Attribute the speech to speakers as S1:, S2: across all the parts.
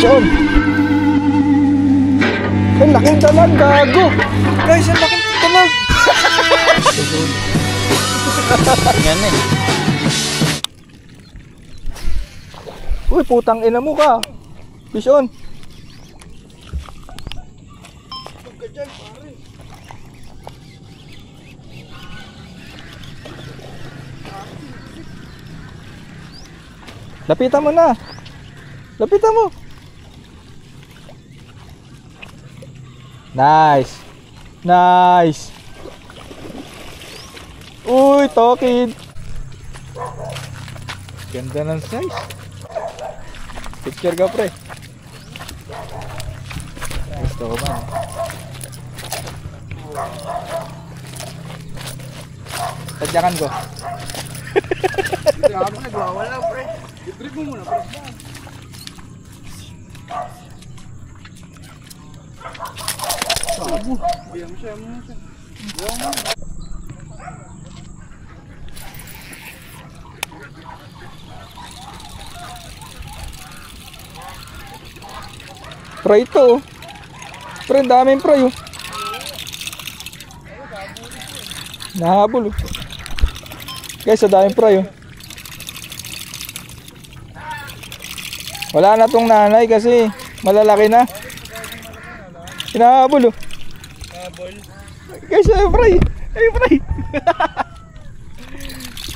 S1: Yun. Ang laking talag, gago.
S2: Guys, ang laking talag. Yan eh.
S1: Uy, putang ina mo ka. Fish on. Lapitan mo na. Lapitan mo. Nice. Nice. Uy, tokid.
S2: Ganda ng size.
S1: Picture ka, pre.
S2: Gusto ko ba?
S1: Tadyakan ko.
S2: Hindi ako nagwawala, pre. I-trip mo muna, pre. Sabo. Biyang siya mo siya.
S1: Fry ito, oh. Pre, daming fry, oh. Nahabol, oh. Guys, daming fry, oh. Wala na tong nanay kasi malalaki na. Hinahabol, oh. Guys, fry. Ay, fry.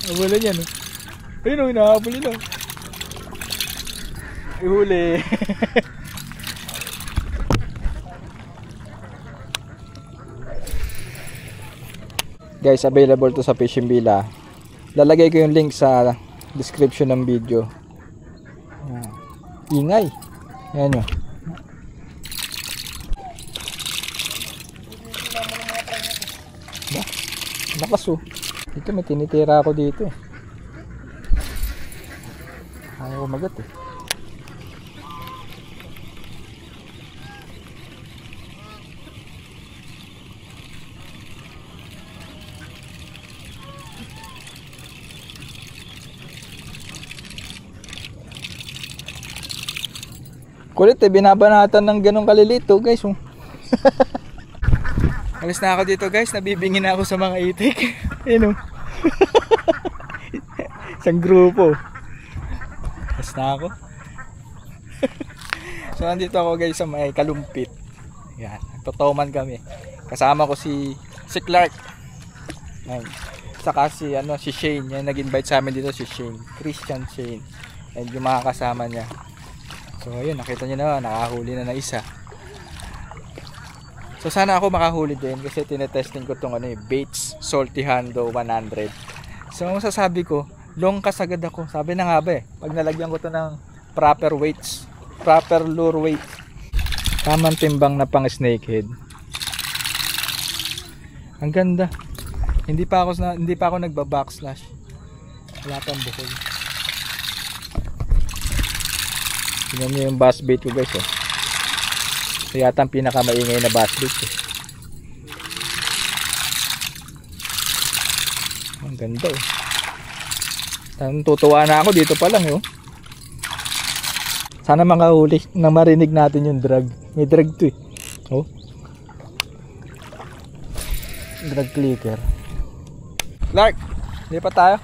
S1: Nabulan yan, oh. Ayun, oh, hinahabol nila. Ihuli. Guys, available to sa Fishing Villa. Lalagay ko yung link sa description ng video. Ingay. Ayan nyo. Lakas, oh. Ito, may tinitira ako dito, eh. Ayaw ko magat, eh. Kulit, eh, binabanatan ng ganong kalilito, guys, oh.
S2: Alis na ako dito, guys. Nabibingin na ako sa mga itik.
S1: Ayun, oh. Isang grupo.
S2: Alis na ako. So, nandito ako, guys, sa may Kalumpit. Yan. Nagtotoman kami. Kasama ko si Clark. Yan. Saka si Shane. Yan, nag-invite sa amin dito si Shane. Christian Shane. And yung mga kasama niya. So ayun, nakita nyo na, nakahuli na isa. So sana ako makahuli din kasi tinetesting ko itong Baits Salty Hando 100. So ang masasabi ko, long kasagad ako. Sabi na nga ba eh, pag nalagyan ko to ng proper weights, proper lure weight, tamang timbang na pang snakehead. Ang ganda. Hindi pa ako nagba-backslash. Wala pang bukol. Tingnan nyo yung bass bait ko, guys, oh. Ito yata ang pinakamaingay na bass bait, eh. Ang ganda, oh. Tutuwa na ako dito pa lang, oh. Sana makahuli na marinig natin yung drag. May drag to, eh. Oh. Drag clicker. Clark, hindi pa tayo.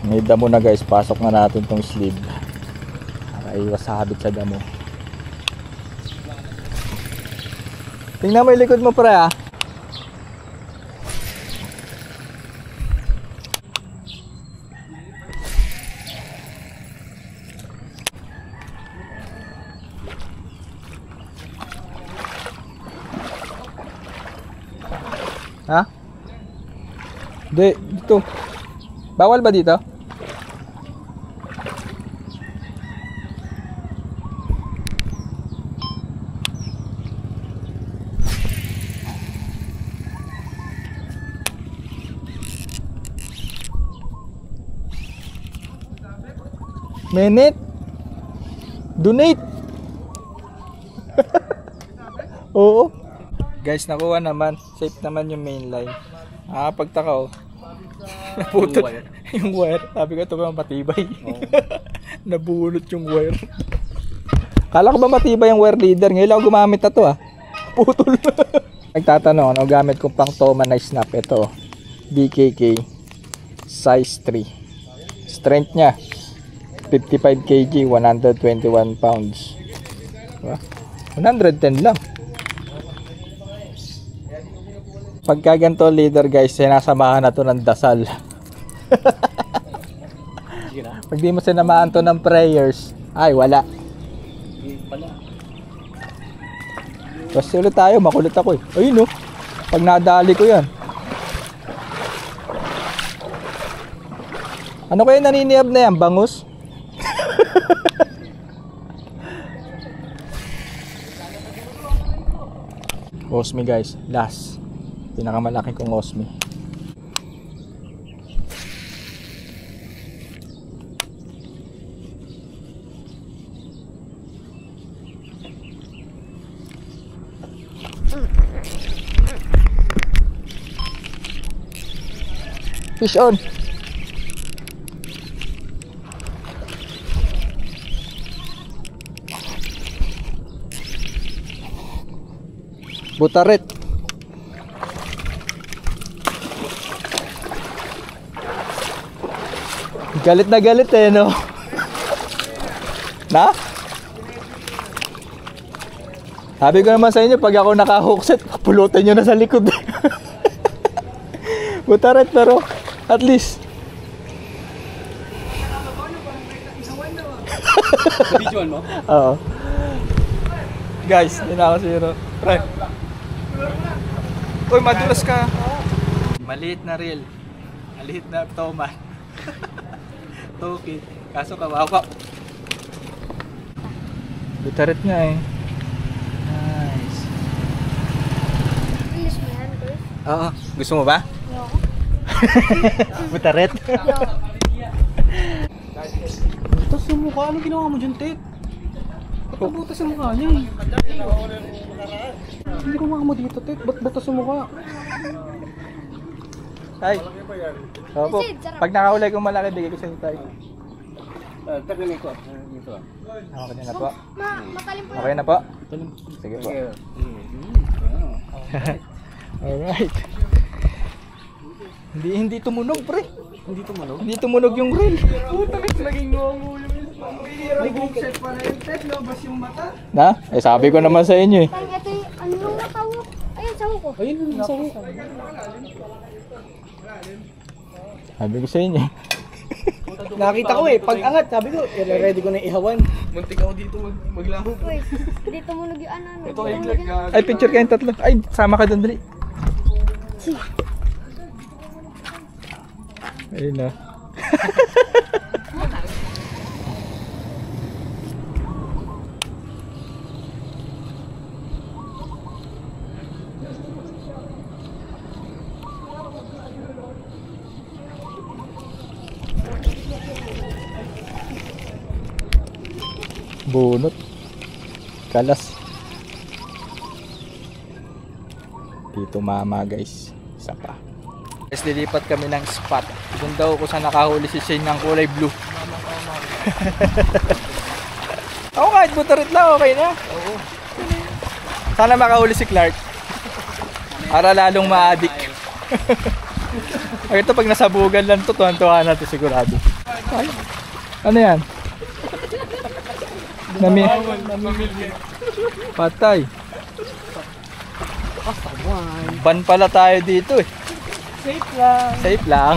S2: May damo na, guys, pasok na natin tong sleeve para iwas habit sa damo. Tingnan mo yung likod mo, pre, ah. Ha? Dito. Bawal ba dito? Minute. Donate. Oo. Guys, nakuha naman. Safe naman yung main line. Pagtaka, oh. Naputol yung wire. Sabi ko, ito ba matibay? Nabunot yung wire.
S1: Kala ko ba matibay yung wire leader? Ngayon lang ako gumamit na to ah.
S2: Putol.
S1: Nagtatanong, ano gamit kong pang Toma na snap? Ito, DKK, size 3. Strength niya, 55 kg, 121 pounds. Diba? 110 lang. Pagka ganito leader guys, sinasamahan na to ng dasal. Pag di mo sinamahan to ng prayers, ay wala. Kasi ulit tayo, makulit ako eh. Ayun oh, pag nadali ko yan. Ano kayo naniniyab na yan? Bangus? Osmi guys, last. Pinakamalaki kong Osmi. Fish on. Butaret. Galit na galit eh, no? Na? Sabi ko naman sa inyo, pag ako naka-hookset, pulutin nyo na sa likod. Butaret pero, at least.
S2: Videoan mo?
S1: Oo. Guys, hindi na ako zero. Pre. Uy, madulas ka. Maliit na reel. Maliit na Toma. Toki. Kaso kawawa. Butaret nga eh. Nice.
S3: English mo yan, Chris?
S1: Oo. Gusto mo ba?
S3: No.
S1: Butaret?
S2: Butas yung mukha. Ano ginawa mo dyan, Ted? Ba't butas yung mukha niya eh? Hindi ko mo dito, Ted. Ba't butas yung mukha?
S1: Tay. Opo. Pag nakahulay kong malaki, bigay ko sa inyo tayo.
S2: Tagaling ko.
S1: Okay na po.
S3: Matalim po.
S1: Okay na po? Sige po. Alright. Hindi tumunog, pre.
S2: Hindi tumunog?
S1: Hindi tumunog yung reel.
S2: Puta, naging ngungulo yun. May hookset pa na yung Ted, labas yung mata.
S1: Na? Eh sabi ko naman sa inyo eh.
S3: Parang ito yung, ano yung natawag? Ayun, sa ko.
S2: Ayun, nasa ko.
S1: Sabi ko sa inyo eh.
S2: Nakita ko eh, pag angat, sabi ko, ready ko na ihawan. Muntik ako dito maglaho.
S3: Wait, hindi tumunog yung ano.
S2: Ito ay vlog ka.
S1: Ay, picture kayong tatlo. Ay, sama ka doon, dali. Ayun na. Bunot. Kalas. Dito mama guys. Isa pa. Guys, lilipat kami ng spot. Doon daw kung saan nakahuli si Shane ng kulay blue. Ako kahit butarit lang, okay na. Oo. Sana makahuli si Clark. Para lalong ma-addict. Ito pag nasabugan lang to, tuwan-tuwa natin sigurado. Ay, ano yan? Patay. Ban pala tayo dito eh.
S2: Safe lang.
S1: Safe lang.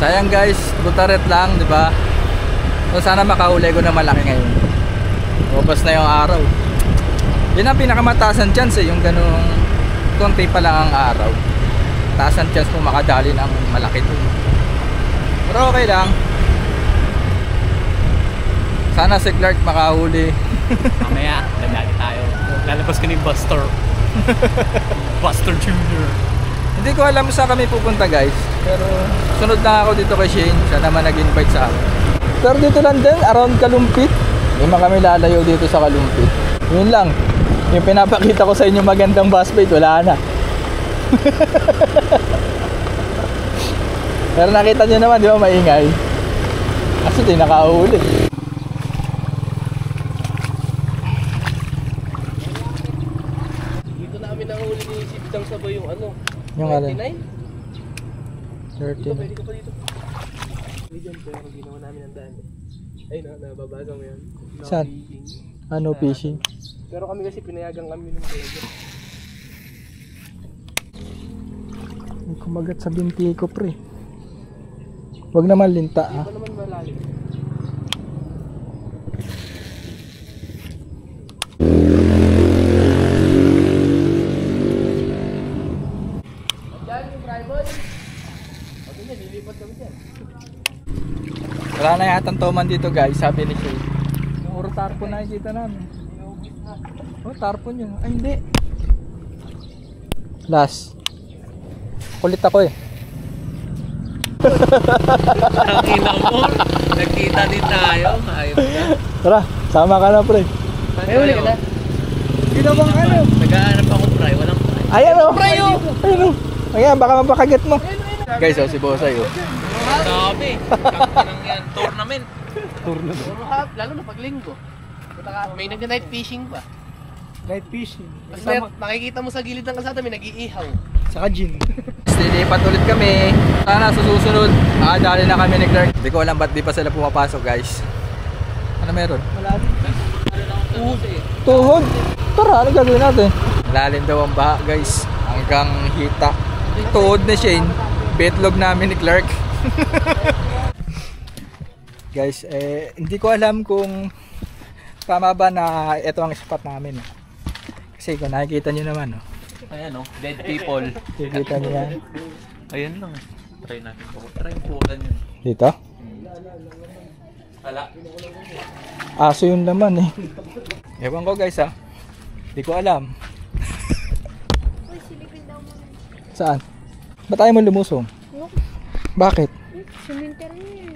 S1: Sayang guys, butaret lang, di ba? So sana makahuli ko na malaki ngayon. Ubos na yung araw. Yun ang pinakamatasan chance eh, yung ganung konti pa lang ang araw. Taasan chance mo makadali ng malaki dun. Pero okay lang. Sana si Clark makahuli.
S2: Mamaya, nagdali tayo. Lalabas ka ng Buster. Buster Jr.
S1: Hindi ko alam saan kami pupunta guys. Pero sunod lang ako dito kay Shane. Siya naman nag-invite sa akin. Pero dito lang din, around Kalumpit. Hindi man kami lalayo dito sa Kalumpit. Yun lang. Yung pinapakita ko sa inyo magandang bass bait, wala na. Pero nakita nyo naman, di ba maingay? Kasi di nakahuli.
S4: ano?
S2: Yung alin?
S4: 39?
S2: 13.
S4: Pwede ka pa dito. Medium pero ginawa namin ang daan. Ay no, nababasa mo yan. No
S2: Saan?
S4: fishing.
S2: Ano fishing?
S4: Pero kami kasi pinayagan kami ng pwede.
S2: May kumagat sa binti ko pre. Huwag naman linta ha.
S4: Hindi pa naman malalim. Diyan yung tribal. Okay na, lilipat kami dyan.
S2: Wala na yatang toman dito guys, sabi ni Shay. Yung uro tarpon nakikita namin. Oh, tarpon yun. Ay hindi. Last. Kulit ako eh.
S4: Nakina mo, nagkita din tayo. Ayos na.
S2: Tara, sama ka na pre.
S4: Ay, uli ka na.
S2: Dito bang ano?
S4: Nag-aanap ako fry, walang fry.
S2: Ayan o. Ayan o. Ayan, baka mapakagat mo. Guys, oh, si Bosay oh.
S4: Sabi, kakinang yan, tournament. Tournament? Lalo na pag linggo. May nag-night fishing pa.
S2: Night fishing.
S4: Kasi makikita mo sa gilid ng kalsada, may nag-iihaw.
S2: Saka gin. Lilipat ulit kami. Sana sa susunod, makadali na kami ni Clark. Hindi ko alam ba't di pa sila pumapasok guys. Ano meron? Malalim. Tuhod? Tara, ano gagawin natin? Malalim daw ang baha guys. Hanggang hita. Tuhod na Shane. Betlog namin ni Clark. Guys, hindi ko alam kung tama ba na ito ang spot namin. Kasi kung nakikita nyo naman, oh.
S4: Ayan o, dead people.
S2: Nakikita nyo yan.
S4: Ayan lang. Try natin po. Try po ganyan.
S2: Dito?
S4: Wala.
S2: Aso yun naman eh. Ewan ko guys ha. Hindi ko alam.
S3: Uy, silipin daw mo.
S2: Saan? Ba't tayo mo lumusong?
S3: Look,
S2: Bakit?
S3: cemetery yun.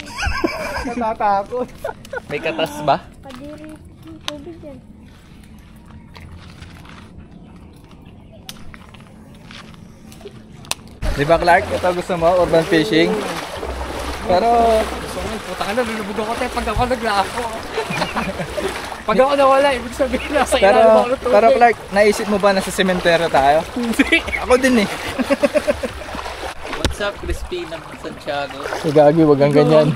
S2: Natatakot.
S4: May katas ba?
S3: Kadiri yung tubig yan.
S2: Di ba Clark? Ito gusto mo? Urban fishing? Pero
S4: Puta ka na, lulubog ako tayo pag ako naglako. Pag ako nawala, ibig sabihin nasa ilalim ako ng tubig.
S2: pero Clark, naisip mo ba na sa sementeryo tayo?
S4: Hindi.
S2: Ako din eh.
S4: What's up, Crispina Santiago?
S2: Gagi, wag kang ganyan.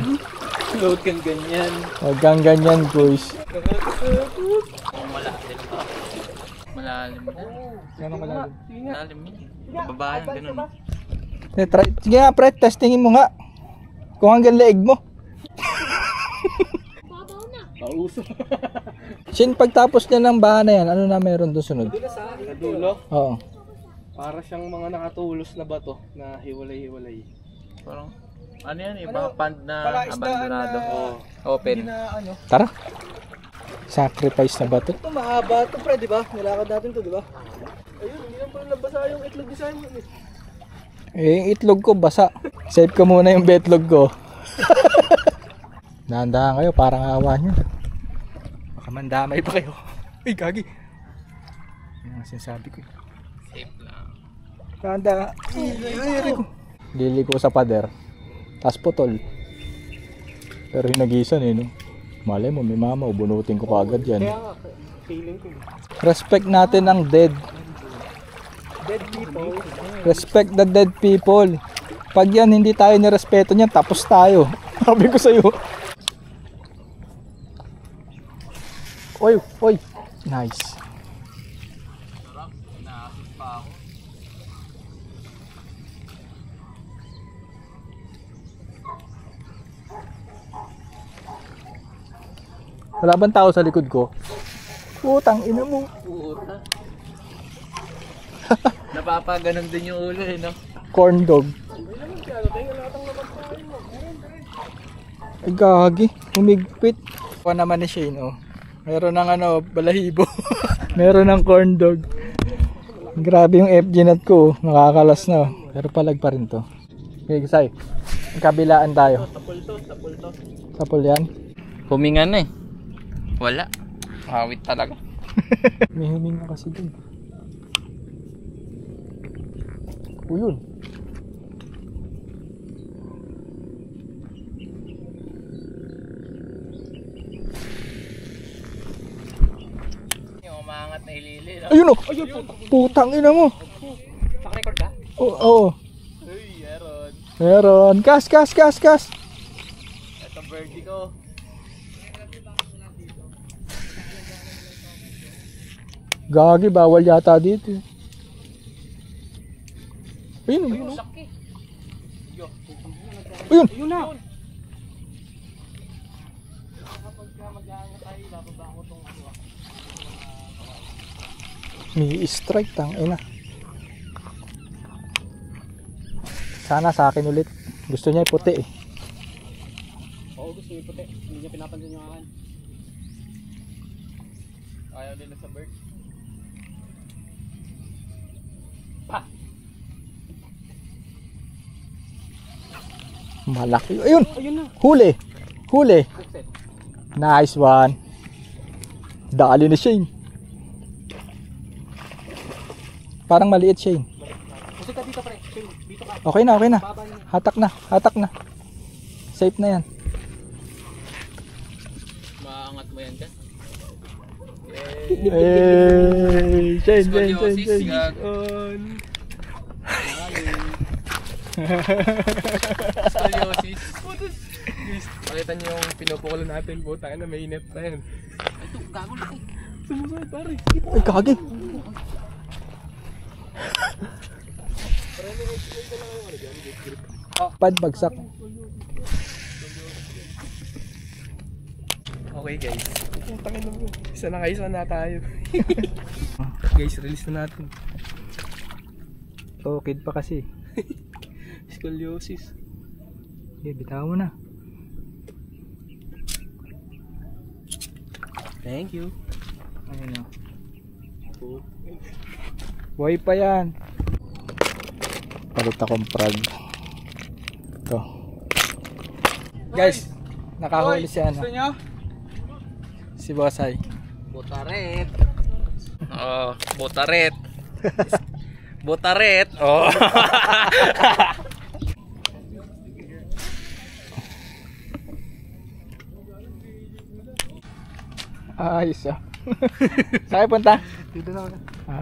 S4: Load kang ganyan.
S2: Wag kang ganyan, boys.
S4: Malalim pa. Malalim na.
S2: Gano'ng malalim?
S4: Malalim yun. Bababahan, ganun.
S2: Sige nga, pre, testingin mo nga. Kung hanggang leeg mo.
S3: Babaw na.
S4: Pauso.
S2: Shin, pagtapos niya ng baha na yan, ano na meron doon sunod?
S4: Sa dulo,
S2: Oo.
S4: para siyang mga nakatulos na bato na hiwalay-hiwalay. Parang, ano yan, ibang pond na abandonado. Open.
S2: Tara. Sacrifice na ba ito?
S4: Ito mahaba ito pre, di ba? Nilakad natin ito, di ba? Ayun, hindi lang pala nabasa yung itlog ni Simon eh.
S2: Yung itlog ko basa. Save ko muna yung betlog ko. Dahan-dahan kayo, parang awa nyo. Baka mandamay pa kayo. Uy, gagi. Yan ang sinasabi ko.
S4: Safe lang.
S2: Dahan-dahan. Lili ko sa pader. Tas putol. Pero hinagisan eh, no? Malay mo, may mama, bunutin ko kaagad yan.
S4: Kaya nga, feeling ko.
S2: Respect natin ang dead.
S4: Dead people.
S2: Respect the dead people. Pag yan hindi tayo nirespeto niyan, tapos tayo. Sabi ko sa iyo. Oy, oy. Nice. Wala bang tao sa likod ko? Putang ina mo.
S4: Puta. Napapaganon din yung ulo eh, no?
S2: Corn dog. Ay gagi, humigpit. Ako naman ni Shane, oh. Meron ng ano, balahibo. Meron ng corn dog. Grabe yung FG nut ko, oh. Nakakalas na, oh. Pero palag pa rin to. Okay, Sai. Kabilaan tayo.
S4: Tapol to.
S2: Tapol yan.
S4: Huminga na eh. Wala. Hawit talaga.
S2: May huminga kasi dun. O yun.
S4: Yung umangat na hilili, no?
S2: Ayun o! Putang ina mo!
S4: Naka-record ka?
S2: Oo.
S4: Uy, meron.
S2: Meron. Kas.
S4: Ito birdie ko.
S2: Gagi, bawal yata dito. Ayun. Ayun.
S4: Yun na.
S2: May strike tang ina. Sana sa akin ulit. Gusto niya puti eh.
S4: Oo, gusto niya puti. Hindi niya pinapansin yung akin. Ayaw nila sa bird.
S2: Malaki. Ayun.
S4: Ayun na.
S2: Huli. Nice one. Dali ni Shane. Parang maliit Shane.
S4: Kasi ka dito pre. Dito ka.
S2: Okay na. Hatak na. Safe na yan.
S4: Maangat mo yan dyan.
S2: Hey, Shane.
S4: On. Scoliosis. Pakita niyo yung pinupukulan natin. Butang na may init pa yan. Ito, gago laki. Sumusay pare.
S2: Ay, kagi. Pad bagsak.
S4: Okay guys. Putangin na mo. Isa na tayo. Guys, release na natin.
S2: Oh, kid pa kasi.
S4: Scoliosis.
S2: Okay, bitaw mo na.
S4: Thank you.
S2: Ayun na. Buhay pa yan. Palit akong prag. Ito. Guys, nakahuli siya ano. Si Bosay.
S4: Botaret. Oh, botaret. Botaret. Oh.
S2: Ayos ah. Saan punta?
S4: Dito na.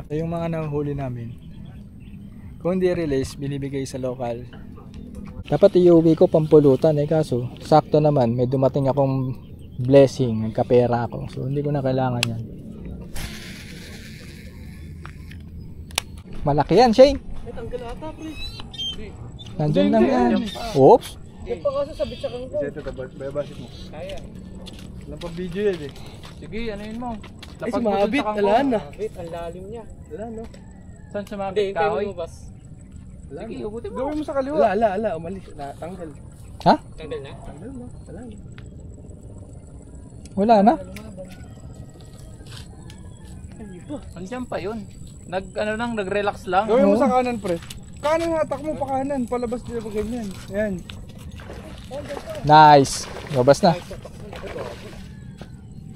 S2: Yung mga nahuhuli namin. Kung hindi release, binibigay sa local. Dapat iuwi ko pampulutan kaso sakto naman may dumating akong blessing, nagkapera ako. So hindi ko na kailangan yan. Malaki yan, Shane.
S4: Tanggal ata, pre.
S2: Nandun lang yan. Oops.
S4: Yung pa kasi sabit sa kangkong. Ito, bayabasit mo. Kaya. Walang pa video yan eh. Sige, ano yun mo? Ay, sumabit. Wala na. Ang lalim niya. Wala, no? Saan sumabit? Kahoy? Sige, ubutin mo. Gawin mo sa kaliwa. Wala. Umalis. Tanggal.
S2: Ha?
S4: Tanggal na? Tanggal na. Wala na.
S2: Wala na.
S4: Andiyan pa yun. Nag-relax lang.
S2: Gawin mo sa
S5: kanan, pre. Kanan, hatak mo pa kanan. Palabas dito pa ganyan. Yan.
S2: Nice. Labas na.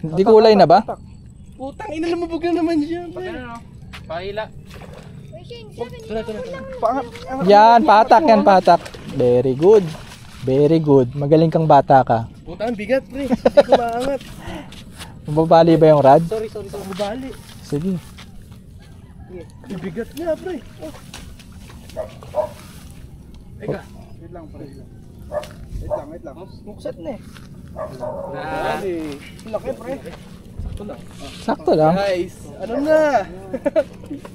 S2: Hindi kulay na ba?
S5: Putang ina, lumabog na naman siya, pre.
S4: Pahila.
S3: Uy, Shane, sabi niya.
S2: Yan, patak. Very good. Magaling kang bata ka.
S5: Putang bigat, pre. Hindi ko maangat.
S2: Mababali ba yung rad?
S5: Sorry. Mabali.
S2: Sige.
S5: Bigat niya, pre. Eka. Wait lang, pre. Wait lang.
S2: Mukset na eh.
S5: Laki, pre.
S2: Sakto lang.
S5: Guys, ano na?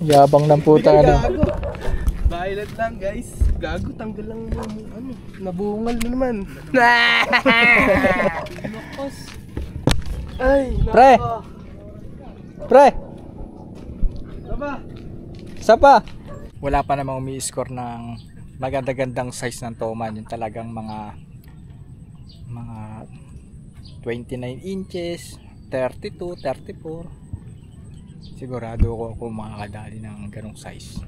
S2: Yabang ng puta ano.
S5: Gago. Violet lang, guys. Gago, tanggal lang yung ano. Nabungal na naman. Ay,
S2: Pre.
S5: Laba.
S2: Sapa. Wala pa namang umi-score ng maganda-gandang size ng toman. Yung talagang mga 29 inches, 32, 34. Sigurado ko kung makakadali ng ganong size.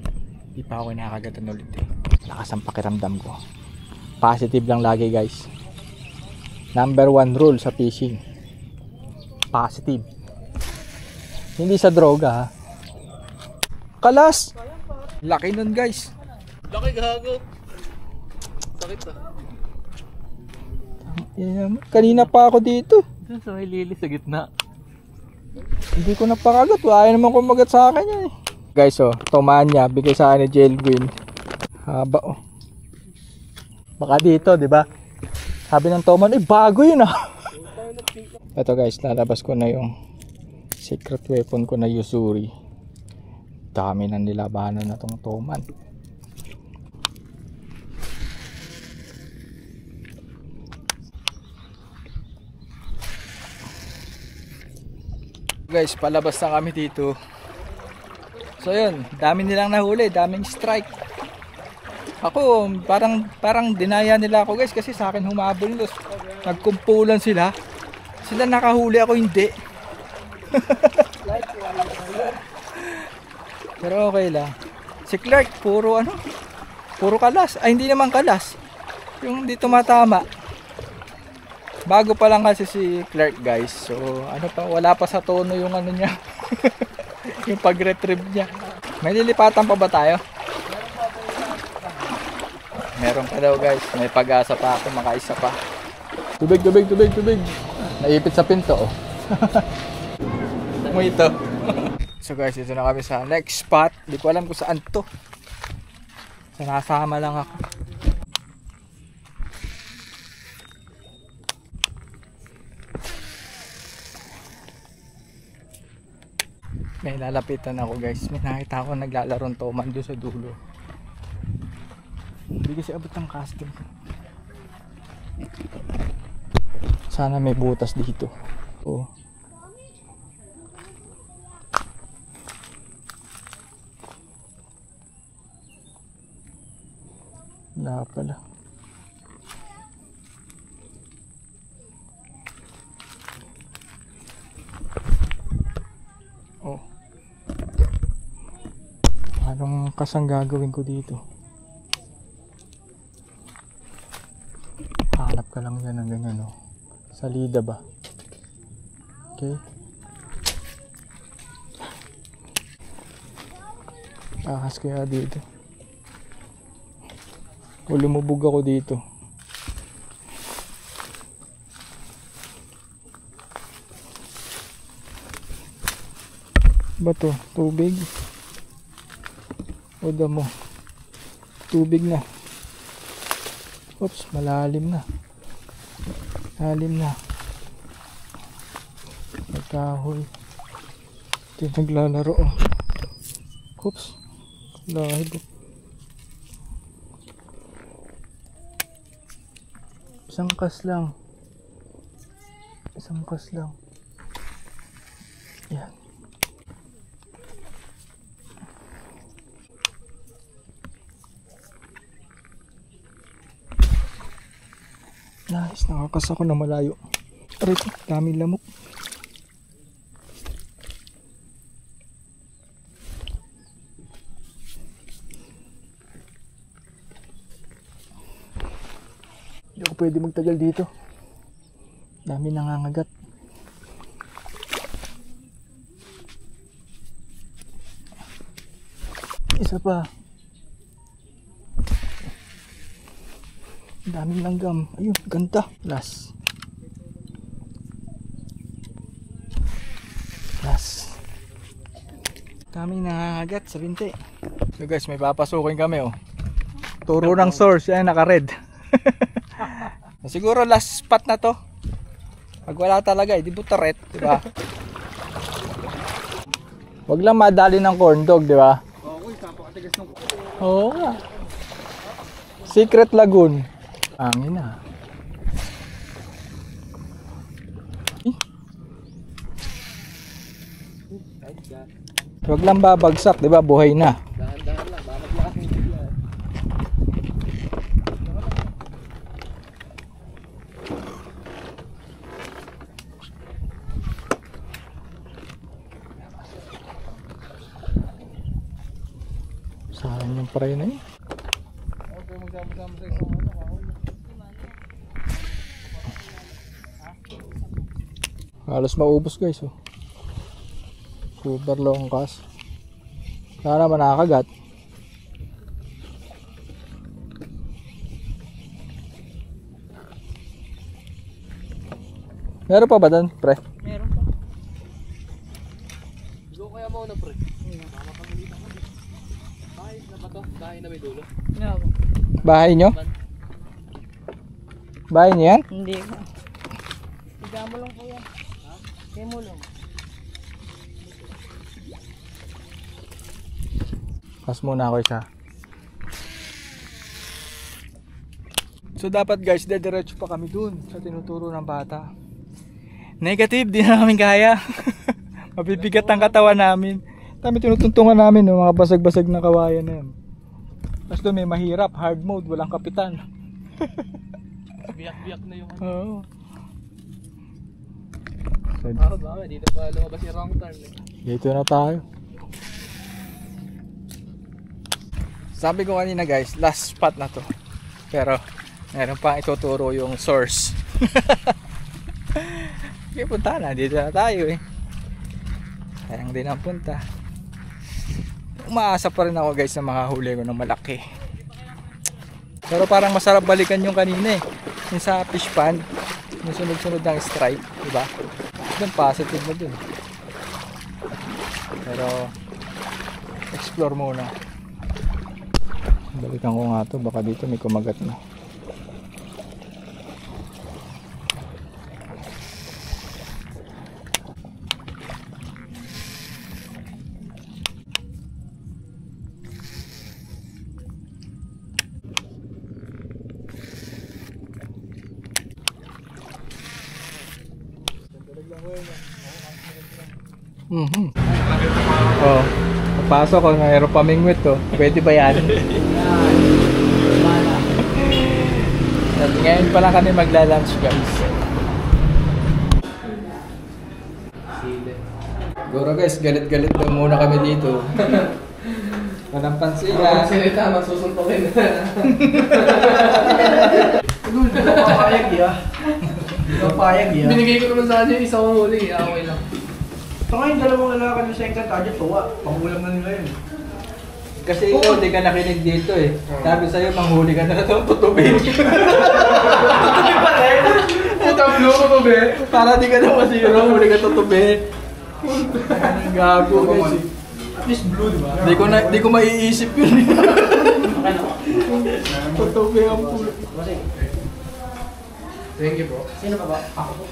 S2: Di pa ako nakakagatan ulit eh. Lakas ang pakiramdam ko. Positive lang lagi guys. Number 1 rule sa fishing. Positive. Hindi sa droga ha. Kalas! Laki nun guys.
S4: Laki gago. Sakit ah.
S2: Kanina pa ako dito.
S4: Diyan sa may lili sa gitna.
S2: Hindi ko napakagat. Wala naman kumagat sa akin yan eh. Guys oh, tomaan niya. Bigay sa akin ni Jelwin. Haba oh. Baka dito, di ba? Sabi ng Toman, bago yun ah. Ito guys, lalabas ko na yung secret weapon ko na Usuri. Dami na nilabanan na tong Toman. Guys, palabas na kami dito. So yun, dami nilang nahuli, daming strike. Ako, parang dinaya nila ako guys kasi sa akin humabol los. Nagkumpulan sila. Sila nakahuli, ako hindi. Pero okay lang. Si Clark, puro kalas. Ay, hindi naman kalas. Yung di tumatama. Bago pa lang kasi si Clark guys. So, wala pa sa tono yung niya. Yung pag-retrieve niya. May lilipatan pa ba tayo? Meron pa daw guys. May pag-asa pa ako, makaisa pa. Tubig. Naipit sa pinto oh. Mo ito. So guys, ito na kami sa next spot. Hindi ko alam kung saan to. Sinasama lang ako. May lalapitan ako guys. May nakita ako naglalarong Toman doon sa dulo. Hindi kasi abot ng casting ko. Sana may butas dito. Oh. Wala pala. Oh. Anong kasang gagawin ko dito? Hanap ka lang yan ng ganyan oh. Salida ba? Okay. Ahas kaya dito. O lumubog ako dito. Ba to? Tubig? O damo? Tubig na. Oops, malalim na. Malalim na. May kahoy. Ito yung naglalaro oh. Oops. Lahib. Isang kas lang. Yan. Nice, nakakas ako na malayo. Aray ko, daming lamok. Hindi ako pwede magtagal dito. Dami nangangagat. Isa pa. Daming langgam. Ayun, ganda. Last. Daming nangangagat sa binti. So guys, may papasukin kami oh. Turo ng source. Yan, naka-red. Siguro last spot na to. Pag wala talaga, di butaret, di ba? Wag lang madali ng corn dog, di ba?
S4: Oo, napakatigas ng
S2: Oo nga. Secret Lagoon. Angin na. Wag lang babagsak, di ba? Buhay na.
S4: dahan-dahan lang, babaglakas yung bigla.
S2: Sayang yung pray na yun.
S4: Okay, magsama-sama sa isang ano.
S2: Halos maubos guys oh. Super long cast. Sana naman nakakagat. Meron pa ba doon, pre?
S3: Meron pa.
S4: Go kaya mo na pre. Mama pamilita mo. Kahit na
S5: to? Bahay na may dulo?
S2: Bahay nyo? Bahay nyo yan?
S3: Hindi ko. Higa mo lang po yan. Ha? Higa mo lang.
S2: Pas muna ako isa. So dapat guys, dediretso pa kami dun sa tinuturo ng bata. Negative, di na namin kaya. Mabibigat ang katawan namin. Kami tinutuntungan namin ng mga basag-basag na kawayan na yan. Tapos doon may mahirap, hard mode, walang kapitan.
S5: Biyak-biyak na yung ano.
S2: Oo. So,
S5: Baka dito pa lumabas yung wrong turn eh.
S2: dito na tayo. Sabi ko kanina guys, last spot na to. Pero meron pang ituturo yung source. Okay, punta na. Dito na tayo eh. Sayang din ang punta. Umaasa pa rin ako guys na makahuli ko ng malaki. Pero parang masarap balikan yung kanina eh. Yung sa fish pond. Yung sunod-sunod ng strike. Diba? Doon positive na dun. Pero explore muna. Balikan ko nga to. Baka dito may kumagat na. Oh, papasok ko, mayroon pamingwit to. Pwede ba yan? At ngayon pa lang kami magla-lunch guys. Siguro guys, galit-galit lang muna kami dito. Walang pansinan.
S5: Salita, masusuntokin na. Papayag ya. Papayag ya. Binigay ko naman sa kanya yung isang huli. Okay lang.
S4: Saka yung dalawang lalakad na sa target, tuwa. Pangulam na nila yun.
S2: Kasi ikaw, di ka nakinig dito eh. Sabi sa'yo, manghuli ka na ito, tutubin.
S4: Tutubi pa rin! Putang blue ko to, be!
S2: Para di ka na masiro, huli ka tutubi. Gago guys.
S4: At least blue, di ba?
S2: Di ko maiisip yun. Tutubi ang pulo.
S5: Thank you bro.
S3: Sino pa ba? Ako po.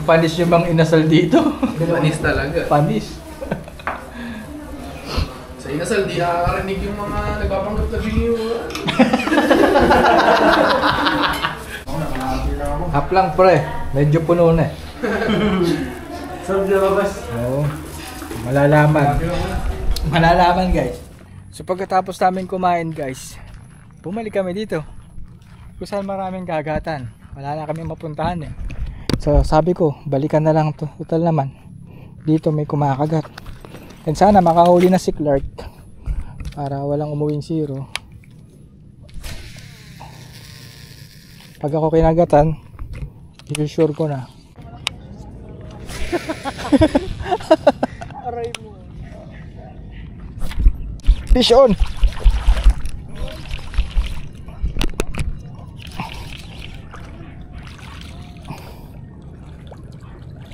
S2: Panis yung bang inasal dito.
S5: Panis talaga.
S2: Panis.
S5: Sa inasal, di nakakarinig yung mga nagpapanggap na video.
S2: Hap lang pre, medyo puno na eh.
S4: Sarap na labas.
S2: Oo. Malalaman. Malalaman guys. So pagkatapos namin kumain guys, bumalik kami dito. Kung saan maraming kagatan. Wala na kami mapuntahan eh. So sabi ko, balikan na lang to. Total naman, dito may kumakagat. And sana makahuli na si Clark para walang umuwing zero. Pag ako kinagatan, i-sure ko na.
S3: Aray mo.
S2: Fish on!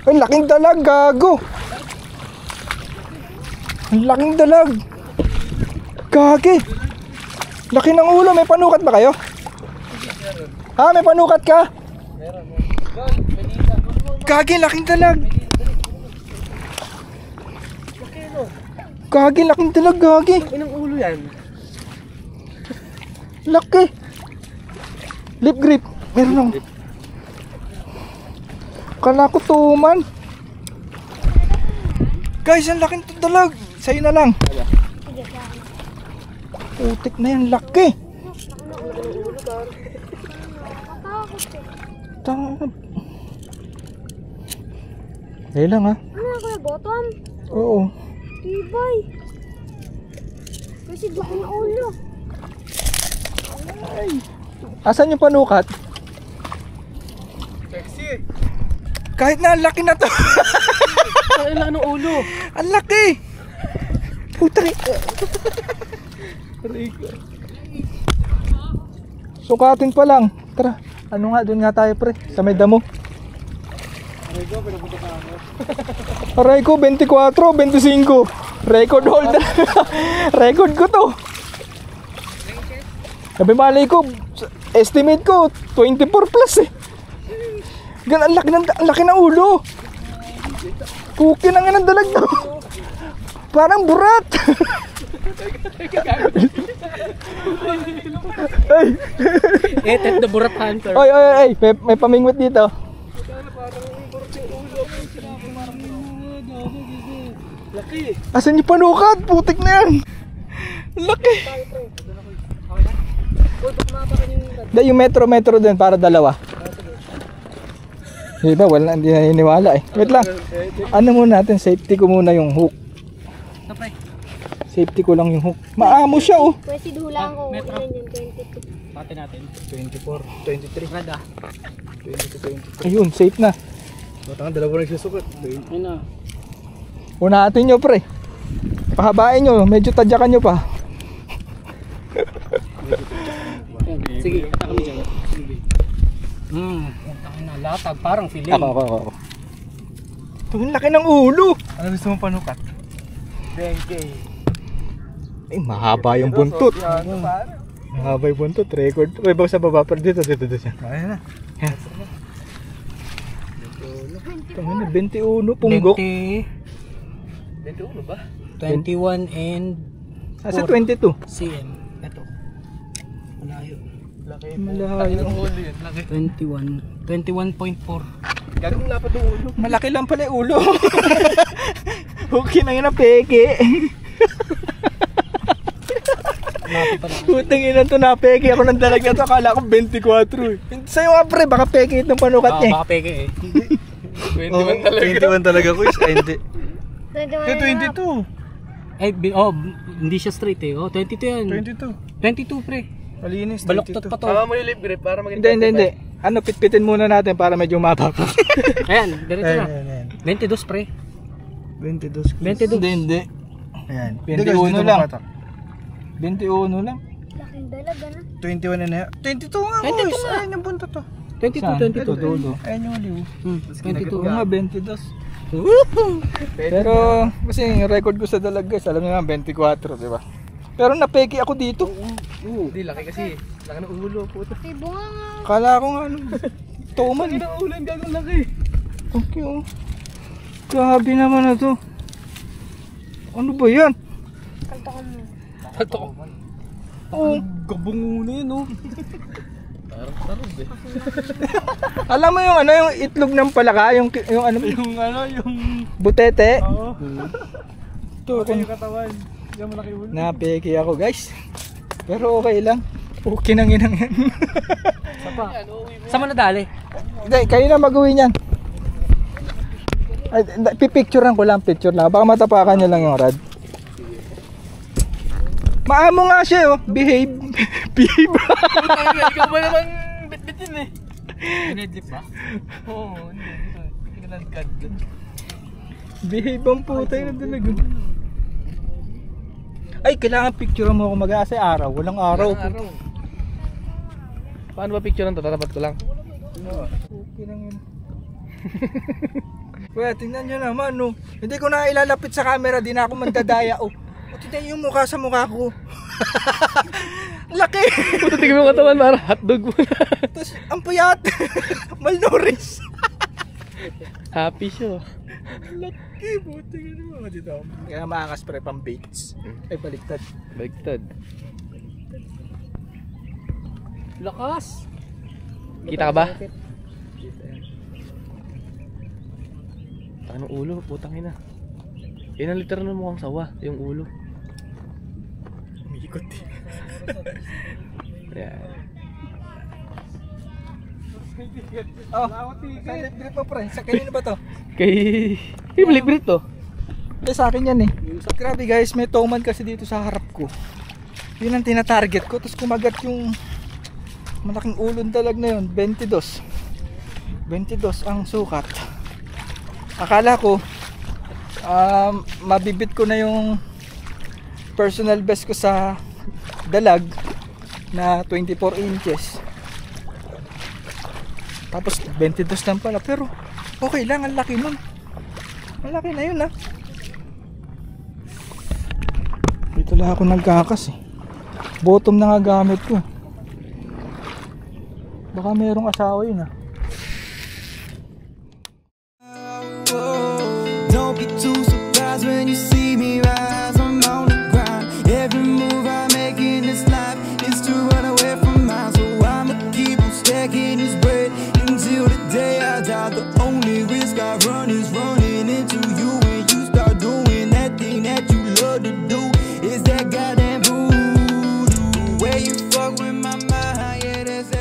S2: Ang laking dalag, gago! Ang laking dalag! Gagi! Laki ng ulo, may panukat ba kayo? Ha, may panukat ka? Gagi, laking dalag! Gagi, laking dalag, gagi!
S3: Inang ulo yan.
S2: Laki! Lip grip! Meron lang. Kala ko tuman. Guys, ang laking dalag. Sa'yo na lang. Putik na yan, laki. Tangab. Dahil lang ha.
S3: Ano na kuya, bottom?
S2: Oo.
S3: Tibay. Kasi laki ng ulo.
S2: Asan yung panukat?
S4: Sexy!
S2: Kahit na ang laki na to.
S3: Ang laki ng ulo.
S2: Ang laki. Putang. Sukatin pa lang. Tara. Ano nga, doon nga tayo pre. Sa may damo. Aray ko, 24, 25. Record holder. Record ko to. Sabi malay ko, estimate ko 24 plus eh. Gan, ang laki ng ulo. Cookie na nga ng dalag to. Parang burat. Ay.
S3: Tet the Burat Hunter.
S2: Ay, may pamingwit dito.
S5: Laki.
S2: Asan yung panukat? Putik na yan. Laki. Yung metro din para dalawa. Diba, wala, hindi naniniwala eh. Wait lang. Ano muna natin, safety ko muna yung hook. Safety ko lang yung hook. Maamo siya oh.
S6: Pwede dulang ko. Metro. 22.
S3: Pati natin.
S2: 24, 23.
S3: Rada.
S2: 22. Ayun, safe na.
S5: Matang dalawa nagsusukat.
S3: Yun na.
S2: Unatin nyo pre. Pahabain nyo, medyo tadyakan nyo pa.
S3: Sige, kata kami dyan. Tangin na, latag, parang filet.
S2: Ako. Ito yung laki ng ulo.
S5: Ano gusto mong panukat? 10K.
S2: Ay, mahaba yung buntot. Mahaba yung buntot, record. May bawa sa baba, pero dito siya.
S5: Ayan na.
S2: Tangin na, 21, punggok.
S5: 21 ba?
S3: 21 and
S2: Asa 22?
S3: cm. Ito. Malayo.
S5: Laki.
S2: Malayo.
S5: Ang ulo yun. Laki.
S3: 21. 21.4.
S5: Gagawin lapad ng ulo.
S2: Malaki lang pala yung ulo. Okay na yun ang peke. Putang ina to, napeke ako ng dalag na to. Akala ko 24 eh. Sa'yo nga pre, baka peke itong panukat niya eh.
S3: Baka peke eh.
S5: 21 talaga. 21 talaga ko. Ay hindi.
S6: 21.
S5: 22.
S3: Eh, hindi siya straight eh. 22 yan. 22 pre.
S5: Malinis.
S3: Baloktot pa to.
S5: Tama mo yung lip grip para maging
S2: Hindi. Ano, pitpitin muna natin para medyo mapa pa.
S3: Ayan, diretso na.
S5: Ayan.
S3: 22 pre.
S5: 22.
S3: 22.
S2: Hindi.
S5: Ayan.
S2: 21 lang. 21 lang.
S6: Laking dalag, ano?
S5: 21 na yan. 22 nga
S3: 22
S5: boys.
S3: nga.
S5: Ayan yung buntot to.
S3: 22.
S2: Dulo.
S5: Ayan yung liw.
S3: 22.
S2: Oo nga, 22. Pero, kasi yung record ko sa dalag guys, alam niyo nga, 24, di ba? Pero napeke ako dito.
S5: Hindi, laki kasi. Laki ng ulo. Puto.
S6: May bunga nga.
S2: Kala ko nga, ano, tuman.
S5: Laki ng ulo. Ang gagawin laki.
S2: Okay, oh. Grabe naman na to. Ano ba yan?
S6: Kaltakan mo.
S2: Oh,
S5: Gabong ulo yun oh. Parang tarog eh.
S2: alam mo yung ano, yung itlog ng palaka, yung ano,
S5: Yung
S2: butete.
S5: Oo.
S2: Ito,
S5: Yung katawan. Yung malaki ulo.
S2: napeke ako guys. Pero okay lang. Okay nang inang yan.
S3: Saan mo nadali?
S2: Hindi, kayo na mag-uwi niyan. Ay, pipicturean ko lang, picture lang. Baka matapakan niyo lang yung rad. Maamo nga siya, oh. Behave. Behave.
S5: Ikaw ba naman bit-bitin eh?
S3: Pinidlip ba?
S5: Oo. Hindi ka nagkad.
S2: Behave ang puta yun talaga. Ay, kailangan picturean mo ako mag-aasay araw. Walang araw.
S5: Paano ba picture to? Tatapat ko lang.
S2: Okay lang yun. Well, tingnan nyo naman, no. Hindi ko na ilalapit sa camera, di na ako mandadaya, oh. O, tingnan yung mukha sa mukha ko. Laki!
S5: Puto, tigil mo katawan para hotdog mo na.
S2: Tapos, ang puyat. Malnourished.
S5: Happy siya.
S2: Laki, buti ka naman. Dito. Kaya maakas pre, pang baits. Ay, baliktad.
S5: Bagtad.
S3: Lakas.
S5: Kita ka ba? Tangan ng ulo, putang ina. Yan ang literal na mukhang sawa, yung ulo.
S2: Umiikot eh.
S5: Yan.
S2: Oh, sa libre pa pre. Sa kanino ba to?
S5: Kay libre to.
S2: Eh, sa akin yan eh. Grabe guys, may towman kasi dito sa harap ko. Yun ang tinatarget ko. Tapos kumagat yung malaking ulong dalag na yun. 22 ang sukat. Akala ko mabibit ko na yung personal best ko sa dalag na 24 inches. Tapos 22 lang pala. Pero okay lang, ang laki nun. Ang laki na yun Wala ako nagkakas eh. Bottom na nga gamit ko. Baka merong asawa yun ah.